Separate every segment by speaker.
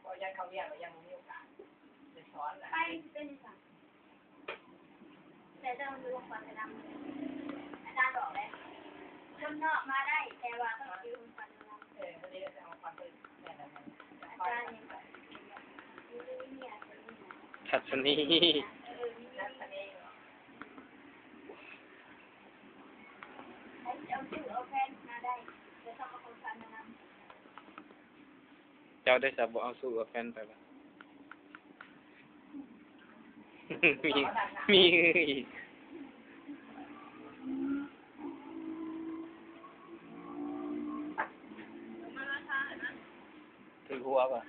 Speaker 1: พอยังเขาเรียนเรายังมีโอกาสจะสอนไปเป็นสัตว์แต่ต้องดูความจะนำอาจารย์บอกเลยคนนอกมาได้แต่ว่าต้องดูความจะนำวันนี้จะเอาความเป็นแม่อาจารย์
Speaker 2: ทัศนีเจ้าได้สับบอกเอาสู้กับแฟนไปปะมีอีกถือหัวป่ะ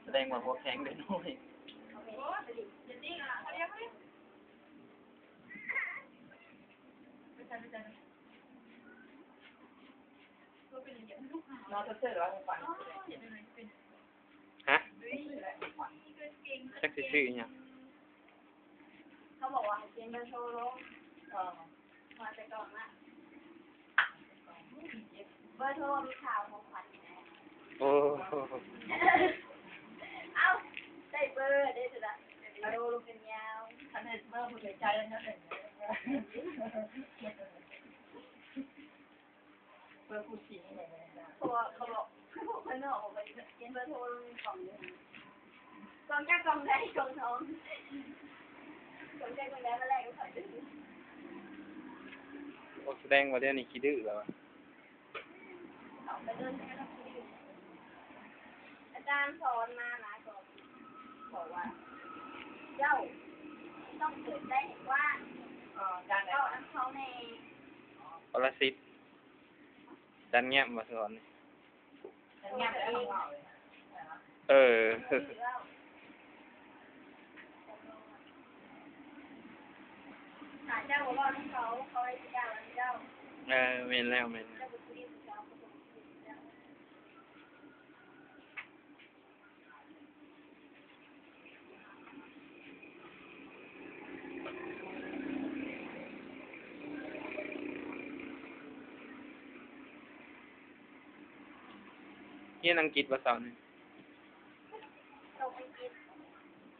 Speaker 2: แสดงว่าหัวแข็งได้น้อย
Speaker 1: นอนเฉยๆแล้วฟัน
Speaker 2: ฮะจักสิชื่อเนี่ย
Speaker 1: เขาบอกว่าเขียนเป็นโชว์ลงมาแต่ก่อนนะเบอร์โทรมีข่าวของขวัญนะ
Speaker 2: โอ้
Speaker 1: เอ้าได้เบอร์ได้สุดละโดลูกเป็นยาวคะแนนเบอร์ผู้ใจแล้วนะเบอร์ผู้ชิงเนี่ยเขาบอกคนนอกบอกว่าเขียนเบอร์โทรลงกล่องเลยกล่องแก้กล่องใดกล่องท้องกล่องแก้กล่องใดมาแรกก็ขาย
Speaker 2: ได้แสดงว่าเดี๋ยวนี้ขี้ดื้อแล้ว
Speaker 1: อาจารย์สอนมาหลายคนบอกว่าเจ้าต้องเกิดได้ว่าเจ้าอันเขาใน
Speaker 2: ปรสิตจันเงียบมาสอนเออ
Speaker 1: เจ้าบอกว่าเขาให้เจ้าเจ้า
Speaker 2: เมนแล้วเมนเรียนอังกฤษภาษาเนี่ย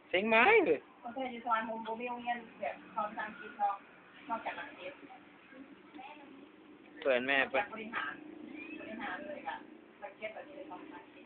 Speaker 2: เซ็งไหมเลย
Speaker 1: คนที่จะสอนผมมีโรงเรียนแบบสอนภาษาอังกฤษนอกจากอังกฤษ
Speaker 2: เปิดแม่ไป
Speaker 1: บริหารเลยค่ะสังเกตแบบนี้เลยสอนภาษาอังกฤษ